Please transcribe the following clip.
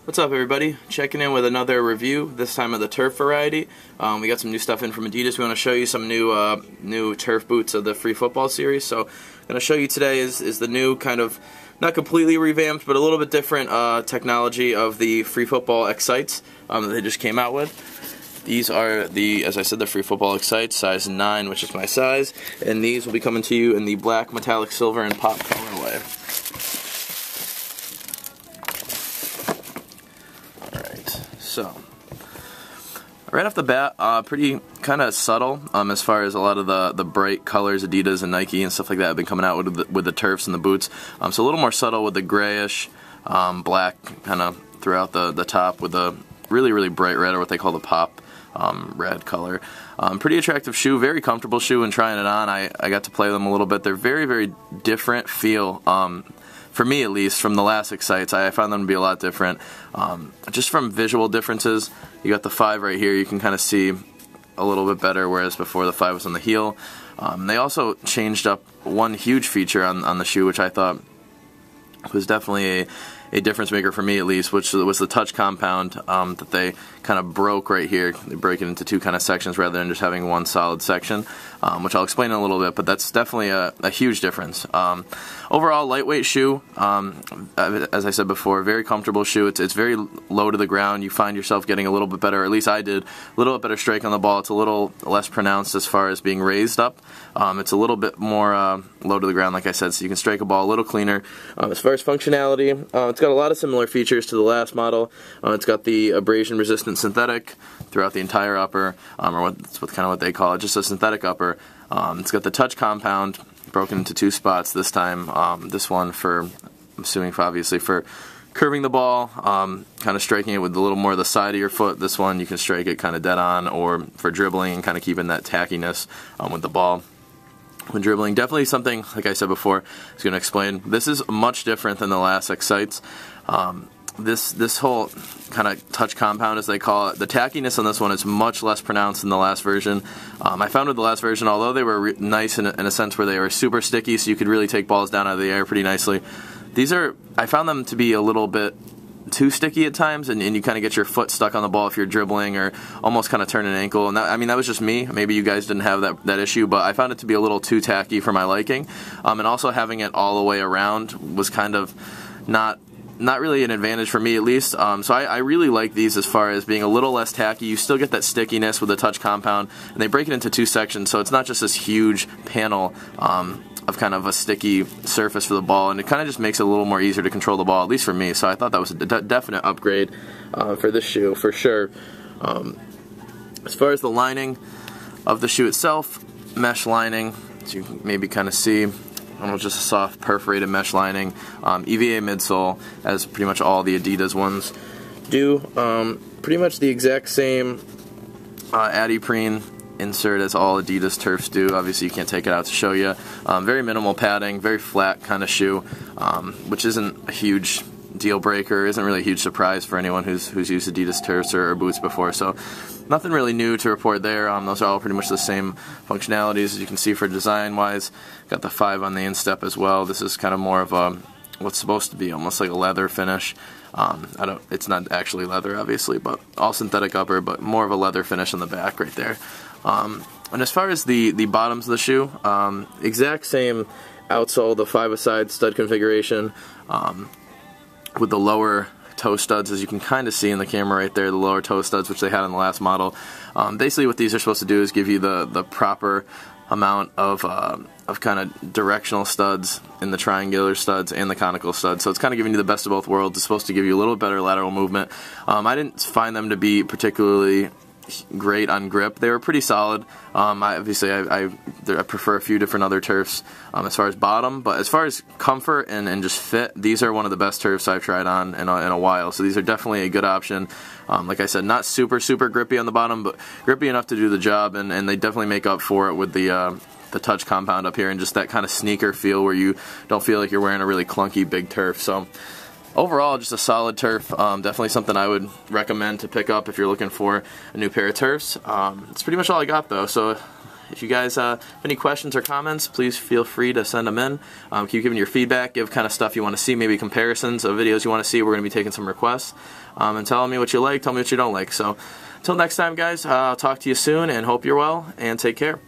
What's up, everybody? Checking in with another review, this time of the turf variety. We got some new stuff in from Adidas. We want to show you some new turf boots of the free football series. So I'm going to show you today is the new kind of, not completely revamped, but a little bit different technology of the free football X-ites that they just came out with. These are as I said, the free football X-ite, size 9, which is my size. And these will be coming to you in the black, metallic, silver, and pop colorway. So, right off the bat, pretty kind of subtle as far as a lot of the bright colors Adidas and Nike and stuff like that have been coming out with the turfs and the boots. So a little more subtle with the grayish, black kind of throughout the top with the really bright red, or what they call the pop red color. Pretty attractive shoe, very comfortable shoe, and trying it on, I got to play them a little bit. They're very different feel. For me, at least, from the last X-ites, I found them to be a lot different. Just from visual differences, you got the 5 right here, you can kind of see a little bit better, whereas before the 5 was on the heel. They also changed up one huge feature on the shoe, which I thought was definitely a difference maker for me, at least, which was the touch compound that they kind of broke right here. They break it into 2 kind of sections rather than just having one solid section, which I'll explain in a little bit, but that's definitely a huge difference. Overall, lightweight shoe, as I said before, very comfortable shoe. It's very low to the ground. You find yourself getting a little bit better, or at least I did, a little bit better strike on the ball. It's a little less pronounced as far as being raised up. It's a little bit more low to the ground, like I said, so you can strike a ball a little cleaner. As far as functionality, it's got a lot of similar features to the last model. It's got the abrasion-resistant synthetic throughout the entire upper, or that's kind of what they call it, just a synthetic upper. It's got the touch compound broken into 2 spots this time. This one for, I'm assuming, obviously for curving the ball, kind of striking it with a little more of the side of your foot. This one you can strike it kind of dead on, or for dribbling and kind of keeping that tackiness with the ball when dribbling. Definitely something, like I said before, I was going to explain. This is much different than the last X-ites. This whole kind of touch compound, as they call it, the tackiness on this one is much less pronounced than the last version. I found with the last version, although they were nice in a sense where they were super sticky, so you could really take balls down out of the air pretty nicely, I found them to be a little bit too sticky at times, and you kind of get your foot stuck on the ball if you're dribbling, or almost kind of turn an ankle. And that, I mean, that was just me. Maybe you guys didn't have that issue, but I found it to be a little too tacky for my liking. And also having it all the way around was kind of not really an advantage for me, at least. So I really like these as far as being a little less tacky. You still get that stickiness with the touch compound, and they break it into 2 sections, so it's not just this huge panel of kind of a sticky surface for the ball, and it kind of just makes it a little more easier to control the ball, at least for me. So I thought that was a definite upgrade for this shoe, for sure. As far as the lining of the shoe itself, mesh lining, as you can maybe kind of see, just a soft perforated mesh lining, EVA midsole, as pretty much all the Adidas ones do. Pretty much the exact same adiprene insert as all Adidas turfs do. Obviously you can't take it out to show you. Very minimal padding, very flat kind of shoe, which isn't a huge deal breaker, isn't really a huge surprise for anyone who's used Adidas turfs or boots before. So nothing really new to report there. Those are all pretty much the same functionalities, as you can see. For design wise, got the 5 on the instep as well. This is kind of more of a, what's supposed to be almost like a leather finish. It's not actually leather, obviously, but all synthetic upper, but more of a leather finish on the back right there. And as far as the bottoms of the shoe, exact same outsole, the 5-a-side stud configuration, with the lower toe studs, as you can kind of see in the camera right there, the lower toe studs, which they had on the last model. Basically what these are supposed to do is give you the proper amount of kind of directional studs in the triangular studs and the conical studs. So it's kind of giving you the best of both worlds. It's supposed to give you a little better lateral movement. I didn't find them to be particularly great on grip. They were pretty solid. Obviously I prefer a few different other turfs as far as bottom, but as far as comfort and just fit, these are one of the best turfs I've tried on in a while. So these are definitely a good option. Like I said, not super grippy on the bottom, but grippy enough to do the job, and they definitely make up for it with the touch compound up here and just that kind of sneaker feel where you don't feel like you're wearing a really clunky big turf. So overall, just a solid turf. Definitely something I would recommend to pick up if you're looking for a new pair of turfs. It's pretty much all I got, though. So if you guys have any questions or comments, please feel free to send them in. Keep giving your feedback, give kind of stuff you want to see, maybe comparisons of videos you want to see. We're going to be taking some requests, and telling me what you like, tell me what you don't like. So until next time, guys, I'll talk to you soon, and hope you're well, and take care.